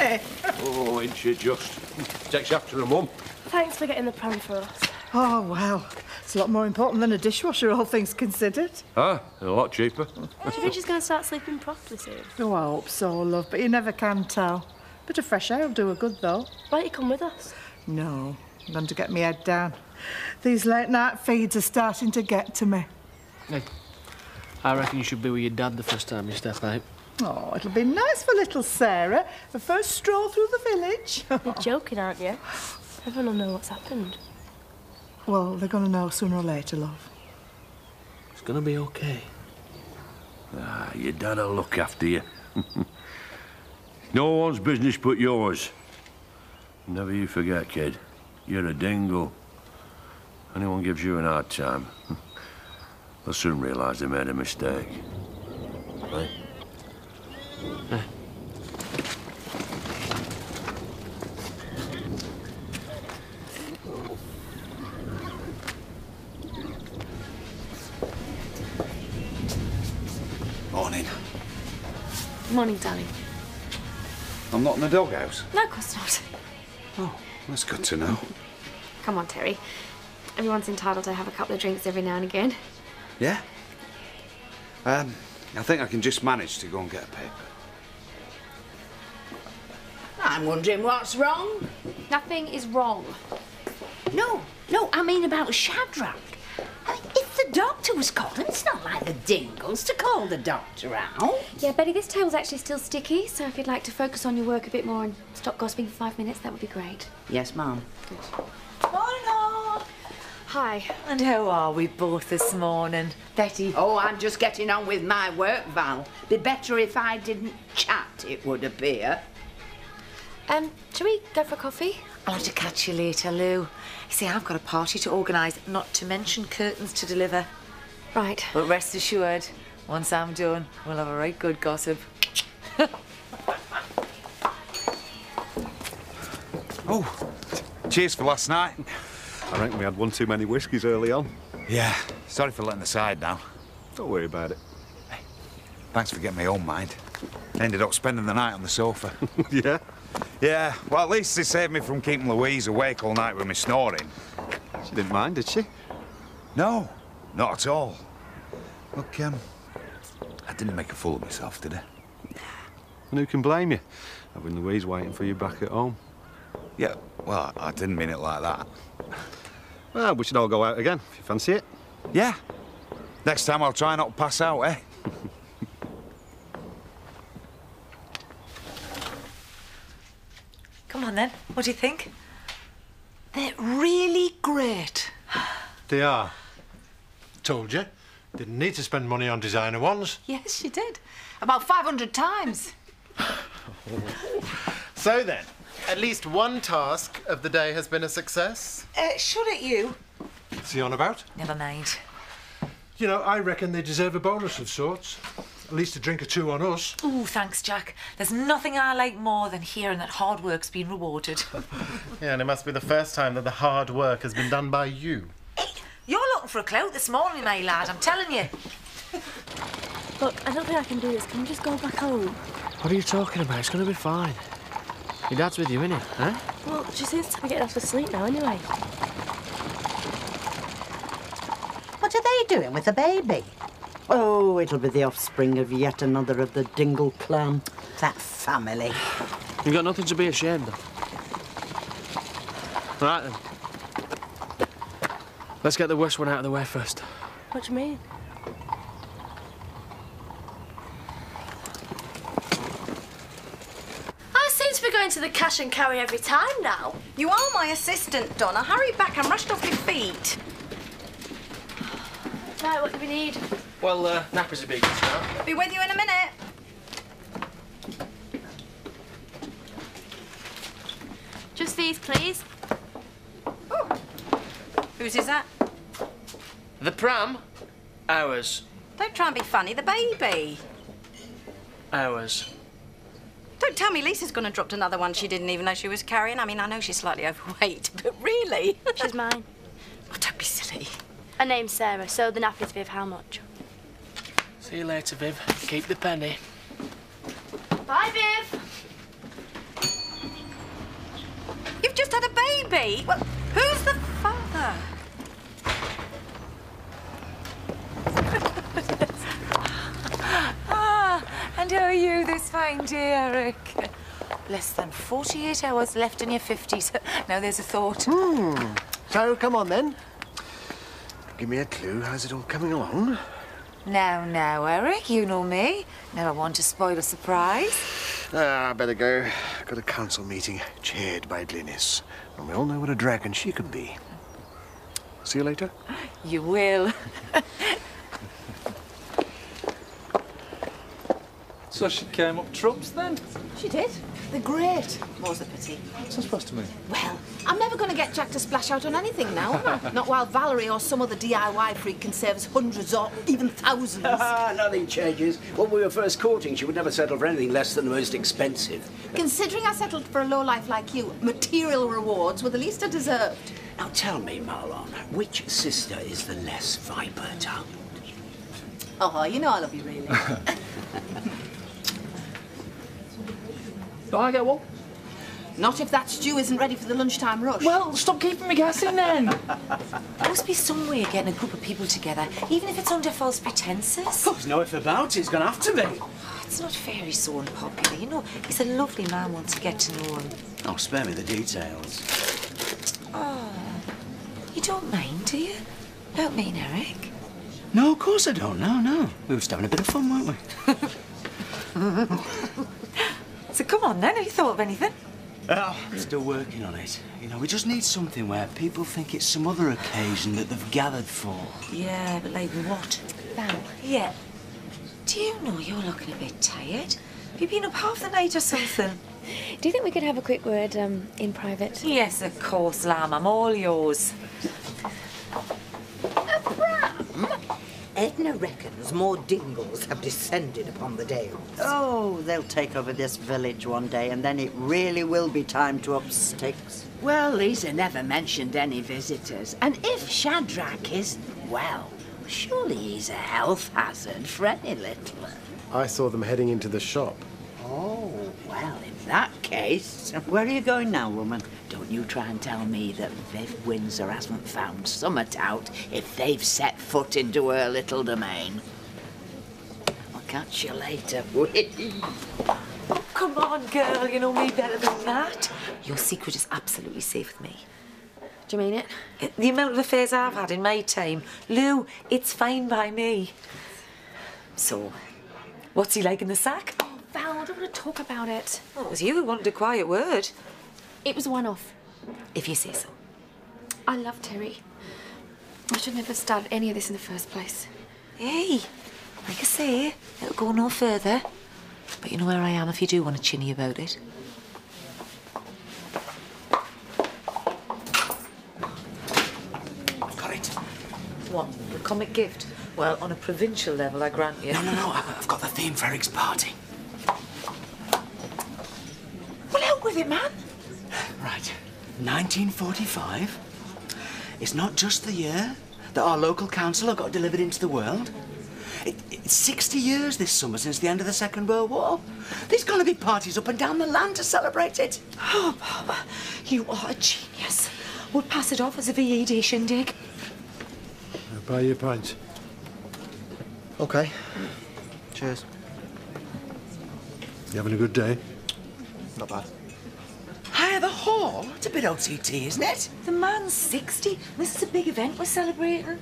me? Oh, ain't she just? Takes after her mum. Thanks for getting the pram for us. Oh, well, it's a lot more important than a dishwasher, all things considered. Ah, a lot cheaper. Do you think she's going to start sleeping properly soon? Oh, I hope so, love, but you never can tell. Bit of fresh air will do her good, though. Why don't you come with us? No, I'm going to get my head down. These late-night feeds are starting to get to me. Hey, I reckon you should be with your dad the first time you step out. Oh, it'll be nice for little Sarah. A first stroll through the village. You're joking, aren't you? Everyone will know what's happened. Well, they're going to know sooner or later, love. It's going to be okay. Ah, your dad'll look after you. No one's business but yours. Never you forget, kid. You're a dingle. Anyone gives you an hard time, they'll soon realise they made a mistake. Right? Morning. Morning, darling. I'm not in the doghouse. No, of course not. Oh, that's good to know. Come on, Terry. Everyone's entitled to have a couple of drinks every now and again. Yeah? I think I can just manage to go and get a paper. I'm wondering what's wrong. Nothing is wrong. No, I mean about Shadrach. I mean, if the doctor was called, and it's not like the Dingles to call the doctor out. Yeah, Betty, this table's actually still sticky, so if you'd like to focus on your work a bit more and stop gossiping for 5 minutes, that would be great. Yes, Mum. Good. Morning, all. Hi. And how are we both this morning, Betty? Oh, I'm just getting on with my work, Val. Be better if I didn't chat, it would appear. Shall we go for coffee? I'll have to catch you later, Lou. You see, I've got a party to organise, not to mention curtains to deliver. Right. But rest assured, once I'm done, we'll have a right good gossip. Oh, cheers for last night. I reckon we had one too many whiskies early on. Yeah, sorry for letting the side down. Don't worry about it. Hey, thanks for getting me home, mind. Ended up spending the night on the sofa. Yeah? Yeah, well, at least they saved me from keeping Louise awake all night with me snoring. She didn't mind, did she? No, not at all. Look, I didn't make a fool of myself, did I? And who can blame you? Having Louise waiting for you back at home. Yeah, well, I didn't mean it like that. Well, we should all go out again, if you fancy it. Yeah. Next time I'll try not to pass out, eh? Come on, then. What do you think? They're really great. They are. Told you. Didn't need to spend money on designer ones. Yes, she did. About 500 times. So then, at least one task of the day has been a success. Shut at you. What's he on about? Never mind. You know, I reckon they deserve a bonus of sorts. At least a drink or two on us. Oh, thanks, Jack. There's nothing I like more than hearing that hard work's been rewarded. Yeah, and it must be the first time that the hard work has been done by you. Hey, you're looking for a clout this morning, my lad, I'm telling you. Look, I don't think I can do this. Can we just go back home? What are you talking about? It's going to be fine. Your dad's with you, innit? Huh? Well, she seems to be getting off to sleep now anyway. What are they doing with the baby? Oh, it'll be the offspring of yet another of the Dingle clan. That family. You've got nothing to be ashamed of. Right then. Let's get the worst one out of the way first. What do you mean? I seem to be going to the cash and carry every time now. You are my assistant, Donna. Hurry back, I'm rushed off your feet. Right, what do we need? Well, nappies are big now. Be with you in a minute. Just these, please. Ooh. Whose is that? The pram? Ours. Don't try and be funny, the baby. Ours. Don't tell me Lisa's gone and dropped another one she didn't even know she was carrying. I mean, I know she's slightly overweight, but really? She's mine. Oh, don't be silly. Her name's Sarah, so the nappies, Viv, how much? See you later, Viv. Keep the penny. Bye, Viv. just had a baby? Well, who's the father? And how are you this fine day, Eric? Less than 48 hours left in your 50s. Now there's a thought. So, come on then. Give me a clue. How's it all coming along? Now, Eric, you know me. Never want to spoil a surprise. I better go. Got a council meeting chaired by Glynis. And we all know what a dragon she can be. See you later. You will. So she came up trumps then? She did. They're great. More's the pity. What's that supposed to mean? Well, I'm never going to get Jack to splash out on anything now, am I? Not while Valerie or some other DIY freak can save us hundreds or even thousands. Nothing changes. When we were first courting, she would never settle for anything less than the most expensive. Considering I settled for a lowlife like you, material rewards were the least I deserved. Now tell me, Marlon, which sister is the less viper-tongued? Oh, you know I love you, really. Do I get one? Not if that stew isn't ready for the lunchtime rush. Well, stop keeping me guessing then. There must be some way of getting a group of people together, even if it's under false pretences. Oh, there's no if about it. It's going to have to be. Oh, it's not fair he's so unpopular. You know, he's a lovely man once you get to know him. Oh, spare me the details. Oh, you don't mind, do you? About me and Eric? No, of course I don't. No. We were just having a bit of fun, weren't we? So come on then, have you thought of anything? Oh, I'm still working on it. You know, we just need something where people think it's some other occasion that they've gathered for. Yeah, but like what? Val. Yeah. Do you know you're looking a bit tired? Have you been up half the night or something? Do you think we could have a quick word in private? Yes, of course, Lamb. I'm all yours. Edna reckons more dingles have descended upon the Dales. Oh, they'll take over this village one day, and then it really will be time to up sticks. Well, Lisa never mentioned any visitors, and if Shadrach is, well, surely he's a health hazard for any littler. I saw them heading into the shop. Oh, well, in that case... Where are you going now, woman? Don't you try and tell me that Viv Windsor hasn't found summat out if they've set foot into her little domain. I'll catch you later. Oh, come on, girl, you know me better than that. Your secret is absolutely safe with me. Do you mean it? The amount of affairs I've had in my time, Lou, it's fine by me. So, what's he like in the sack? Oh, Val, I don't want to talk about it. Well, it was you who wanted a quiet word. It was a one-off. If you say so. I love Terry. I should never have started any of this in the first place. Hey, like I say, it'll go no further. But you know where I am if you do want to chinny about it. I've got it. What, the comic gift? Well, on a provincial level, I grant you. No, I've got the theme for Eric's party. Well, out with it, man. Right. 1945. It's not just the year that our local council got delivered into the world. It's 60 years this summer since the end of the Second World War. There's going to be parties up and down the land to celebrate it. Oh, Bob, you are a genius. We'll pass it off as a VE Day shindig. I'll buy you a pint. OK. Cheers. You having a good day? Not bad. Hi, the hall. It's a bit OTT, isn't it? The man's 60. This is a big event we're celebrating.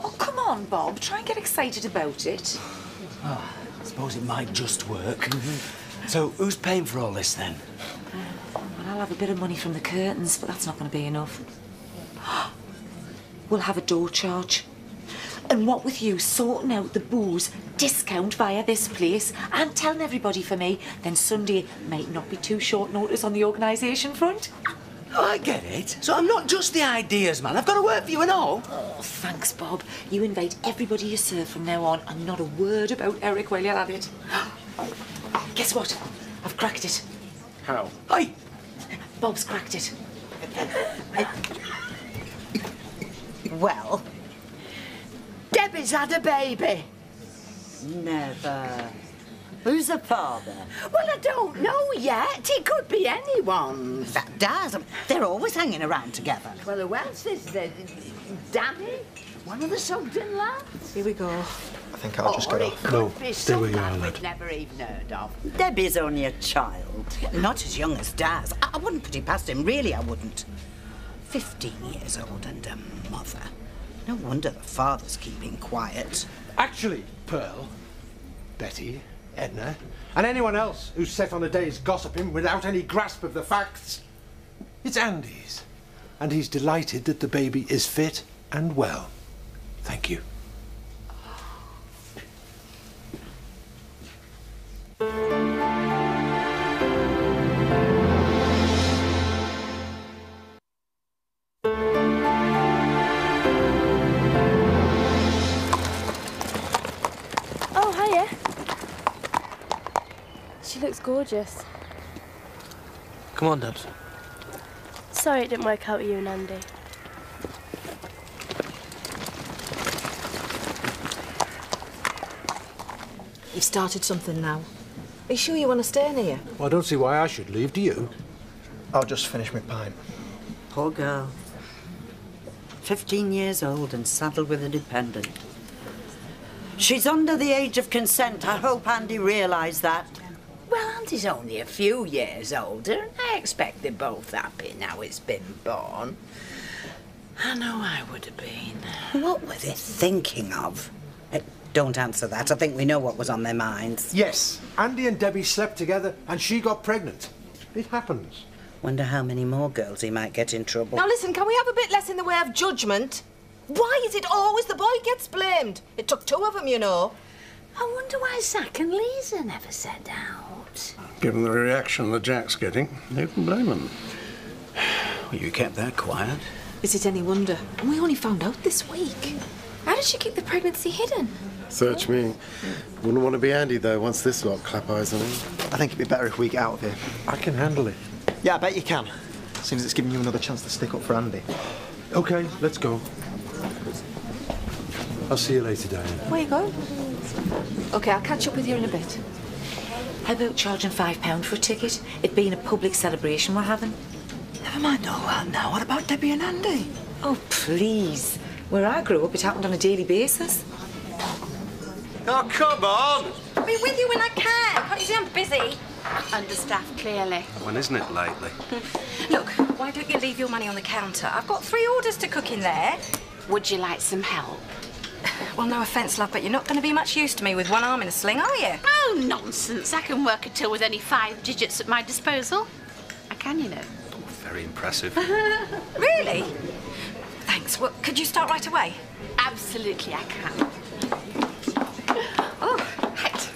Oh, come on, Bob. Try and get excited about it. Oh, I suppose it might just work. So, who's paying for all this, then? Well, I'll have a bit of money from the curtains, but that's not going to be enough. We'll have a door charge. And what with you sorting out the booze discount via this place and telling everybody for me, then Sunday might not be too short notice on the organisation front. Oh, I get it. So I'm not just the ideas man. I've got to work for you and all. Oh, thanks, Bob. You invite everybody you serve from now on and not a word about Eric while you're at it. Guess what? I've cracked it. How? Hi. Bob's cracked it. Well, Debbie's had a baby. Never. Who's the father? Well, I don't know yet. It could be anyone. That does. They're always hanging around together. Well, who else is there? Danny? One of the Sugden lads? Here we go. I think I'll just get off. No, stay where you are, lad. We've never even heard of. Debbie's only a child. Not as young as Daz. I wouldn't put it past him, really, I wouldn't. 15 years old and a mother. No wonder the father's keeping quiet. Actually, Pearl, Betty, Edna, and anyone else who's set on a day's gossiping without any grasp of the facts, it's Andy's. And he's delighted that the baby is fit and well. Thank you. Oh, hiya. She looks gorgeous. Come on, Debs. Sorry it didn't work out with you and Andy. You've started something now. Are you sure you want to stay in here? Well, I don't see why I should leave, do you? I'll just finish my pint. Poor girl. 15 years old and saddled with a dependent. She's under the age of consent. I hope Andy realised that. Well, Andy's only a few years older, and I expect they're both happy now it's been born. I know I would have been. What were they thinking of? Don't answer that. I think we know what was on their minds. Yes, Andy and Debbie slept together and she got pregnant. It happens. Wonder how many more girls he might get in trouble. Now listen, can we have a bit less in the way of judgment? Why is it always the boy gets blamed? It took two of them, you know. I wonder why Zach and Lisa never said out. Given the reaction that Jack's getting, who can blame him? Well, you kept that quiet. Is it any wonder? And we only found out this week. How did she keep the pregnancy hidden? Search me. Wouldn't want to be Andy, though, once this lot clap eyes on him. I think it'd be better if we get out of here. I can handle it. Yeah, I bet you can. Seems it's giving you another chance to stick up for Andy. OK, let's go. I'll see you later, Diane. Where you go? OK, I'll catch up with you in a bit. How about charging £5 for a ticket? It being a public celebration we're having. Never mind all that now. What about Debbie and Andy? Oh, please. Where I grew up, it happened on a daily basis. Oh, come on! I'll be with you when I can. Can't you see I'm busy? Understaffed, clearly. When isn't it lately? Look, why don't you leave your money on the counter? I've got 3 orders to cook in there. Would you like some help? Well, no offence, love, but you're not going to be much use to me with one arm in a sling, are you? Oh, nonsense. I can work a till with only 5 digits at my disposal. I can, you know. Very impressive. Really? Thanks. Well, could you start right away? Absolutely, I can. Oh, right.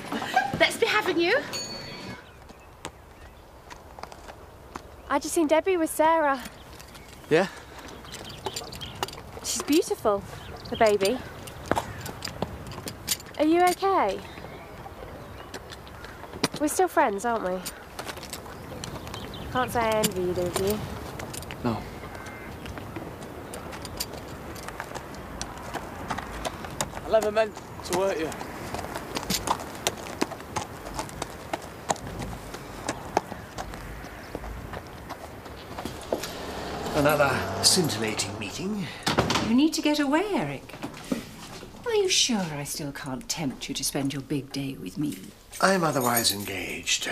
Let's be having you. I just seen Debbie with Sarah. Yeah? She's beautiful, the baby. Are you okay? We're still friends, aren't we? Can't say I envy either of you. No. I never meant to hurt you. Another scintillating meeting. You need to get away, Eric. Are you sure I still can't tempt you to spend your big day with me? I'm otherwise engaged.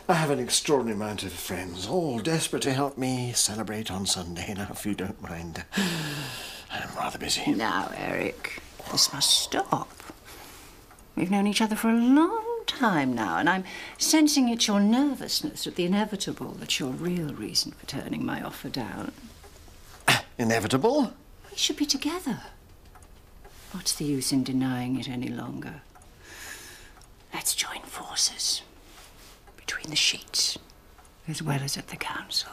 I have an extraordinary amount of friends, all desperate to help me celebrate on Sunday. Now, if you don't mind, I'm rather busy. Now, Eric, this must stop. We've known each other for a long time now, and I'm sensing it's your nervousness at the inevitable that's your real reason for turning my offer down. Inevitable? We should be together. What's the use in denying it any longer? Let's join forces. Between the sheets, as well as at the council.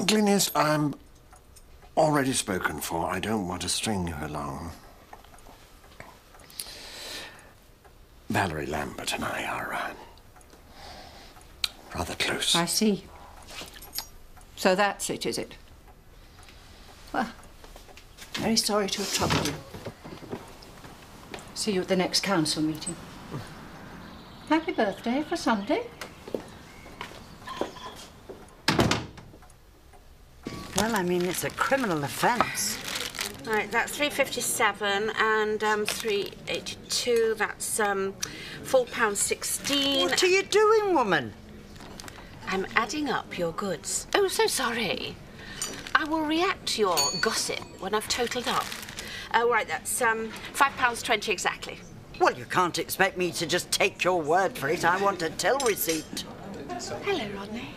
Glynis, I'm already spoken for. I don't want to string you along. Valerie Lambert and I are rather close. I see. So that's it, is it? Well, very sorry to have troubled you. See you at the next council meeting. happy birthday for Sunday. Well, I mean, it's a criminal offence. Right, that's 357 and 382. That's £4.16. What are you doing, woman? I'm adding up your goods. Oh, so sorry. I will react to your gossip when I've totalled up. Right, that's £5.20 exactly. Well, you can't expect me to just take your word for it. I want a till receipt. Hello, Rodney.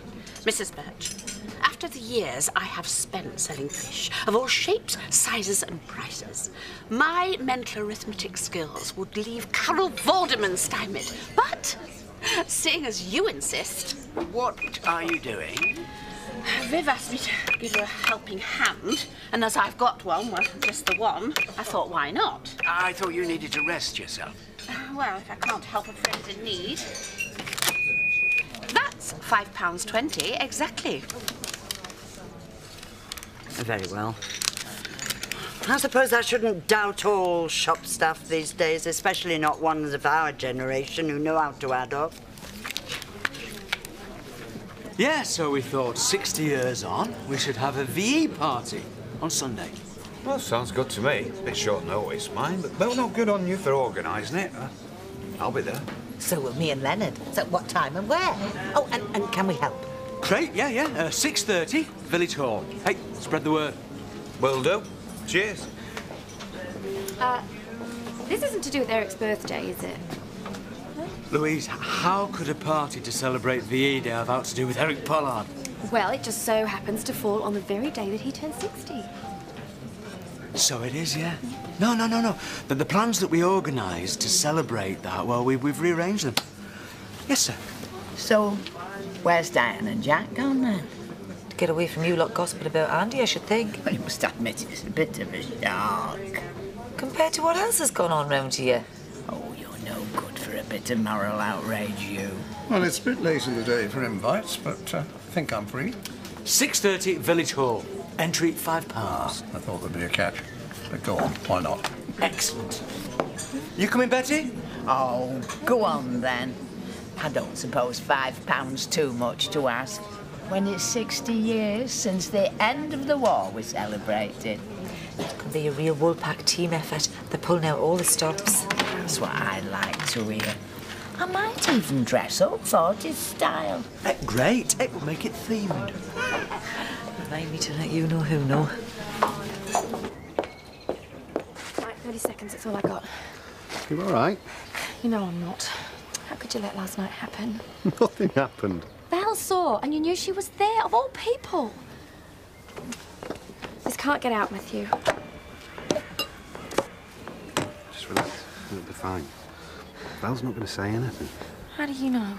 Mrs. Birch. After the years I have spent selling fish of all shapes, sizes and prices, my mental arithmetic skills would leave Carol Vorderman stymied. But, seeing as you insist... What are you doing? Viv asked me to give her a helping hand, and as I've got one, well, just the one, I thought, why not? I thought you needed to rest yourself. Well, if I can't help a friend in need... That's £5.20 exactly. Very well. I suppose I shouldn't doubt all shop staff these days, especially not ones of our generation who know how to add up. Yeah, so we thought 60 years on, we should have a VE party on Sunday. Well, sounds good to me. Bit short notice, mine, but no good on you for organising it. I'll be there. So will me and Leonard. So what time and where? Oh, and can we help? Great, yeah. 6:30, Village Hall. Hey, spread the word. Will do. Cheers. This isn't to do with Eric's birthday, is it? Louise, how could a party to celebrate VE Day have out to do with Eric Pollard? Well, it just so happens to fall on the very day that he turned 60. So it is, yeah. No. But the plans that we organised to celebrate that, well, we've rearranged them. Yes, sir. So, where's Diane and Jack gone then? To get away from you lot gossiping about Andy, I should think. Well, you must admit it's a bit of a shock. Compared to what else has gone on round here. Oh, you're no good for a bit of moral outrage, you. Well, it's a bit late in the day for invites, but I think I'm free. 6:30, Village Hall. Entry £5. I thought there'd be a catch. But go on, why not? Excellent. You coming, Betty? Oh, go on then. I don't suppose £5 too much to ask when it's 60 years since the end of the war we celebrated. It could be a real Woolpack team effort. They're pulling out all the stops. That's what I'd like to hear. I might even dress up 40s style. Great. It will make it themed. Remind me to let you know who know. Right, 30 seconds, that's all I got. You all right? You know I'm not. How could you let last night happen? Nothing happened. Val saw, and you knew she was there, of all people. This can't get out, Matthew. Just relax. It'll be fine. Val's not going to say anything. How do you know?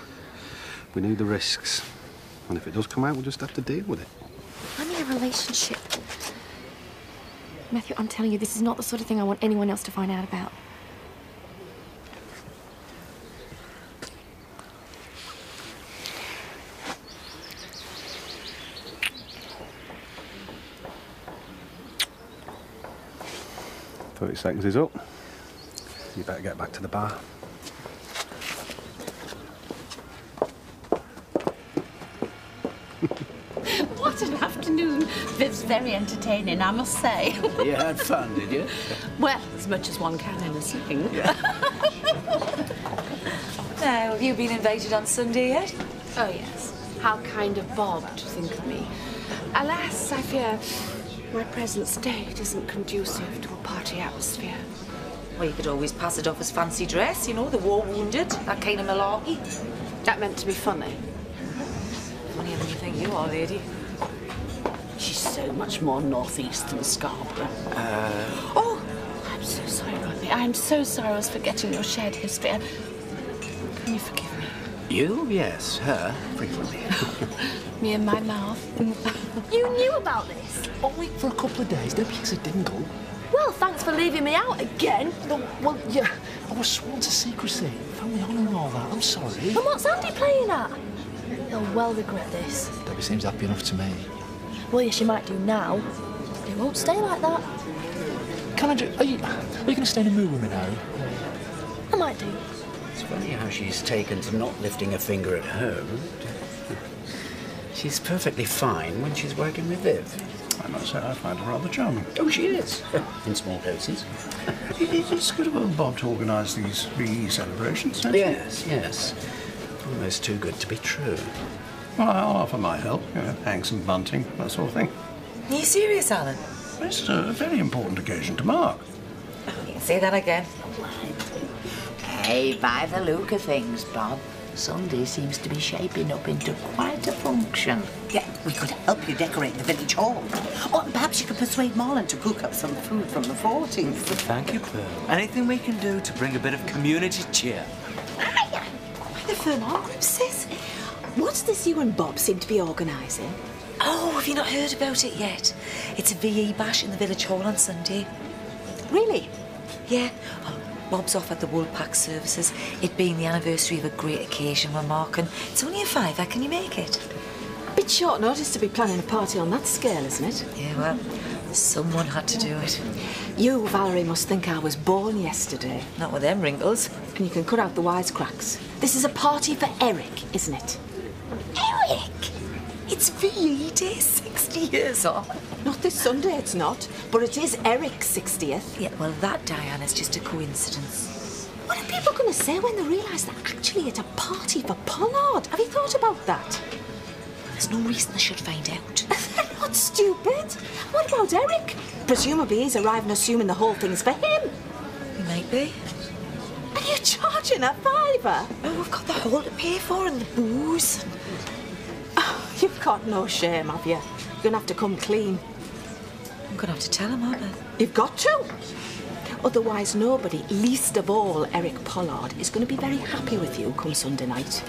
We knew the risks. And if it does come out, we'll just have to deal with it. I'm in a relationship. Matthew, I'm telling you, this is not the sort of thing I want anyone else to find out about. "30 seconds is up. You better get back to the bar." What an afternoon. Viv's very entertaining, I must say. You had fun, did you? Well, as much as one can in a sling. Now, have you been invited on Sunday yet? Oh, yes. How kind of Bob to think of me. Alas, I fear my present state isn't conducive to a party atmosphere. Well, you could always pass it off as fancy dress, you know, the war wounded, that kind of malarkey. That meant to be funny. Funnier than you think you are, lady. She's so much more northeast than Scarborough. Oh, I'm so sorry, Rodney. I'm so sorry I was forgetting your shared history. Can you forgive me? You? Yes. Her? Frequently. Me and my mouth. You knew about this? Only for a couple of days. Don't be a dingle. Well, thanks for leaving me out again. No, well, yeah. I was sworn to secrecy. Family honour and all that. I'm sorry. And what's Andy playing at? He'll well regret this. Debbie seems happy enough to me. Well, yes, you might do now. But it won't stay like that. Can I just... Are you going to stay in the mood with me now? I might do. It's funny how she's taken to not lifting a finger at home. She's perfectly fine when she's working with Viv. I must say I find her rather charming. Oh, she is. In small doses. It's good of old Bob to organise these VE celebrations, isn't it? Yes, yes. Almost too good to be true. Well, I'll offer my help. Hang some bunting, that sort of thing. Are you serious, Alan? It's a very important occasion to mark. You can say that again. Hey, by the look of things, Bob, Sunday seems to be shaping up into quite a function. Yeah, we could help you decorate the village hall. Or perhaps you could persuade Marlon to cook up some food from the 14th. Thank you, Pearl. Anything we can do to bring a bit of community cheer. The Furlong group, sis. What's this you and Bob seem to be organising? Oh, have you not heard about it yet? It's a VE bash in the village hall on Sunday. Really? Yeah. Oh, Bob's off at the Woolpack services. It being the anniversary of a great occasion we're marking. It's only a £5. Can you make it? A bit short notice to be planning a party on that scale, isn't it? Yeah, well, someone had to do it. You, Valerie, must think I was born yesterday. Not with them wrinkles. And you can cut out the wisecracks. This is a party for Eric, isn't it? Eric! It's VE Day, 60 years on. Not this Sunday, it's not. But it is Eric's 60th. Yeah, well, that, Diane, is just a coincidence. What are people going to say when they realise that actually it's a party for Pollard? Have you thought about that? There's no reason they should find out. They're not stupid. What about Eric? Presumably he's arriving assuming the whole thing's for him. He might be. Are you charging a £5? Oh, we've got the hall to pay for and the booze. Oh, you've got no shame, have you? You're going to have to come clean. I'm going to have to tell him, aren't I? You've got to. Otherwise nobody, least of all Eric Pollard, is going to be very happy with you come Sunday night.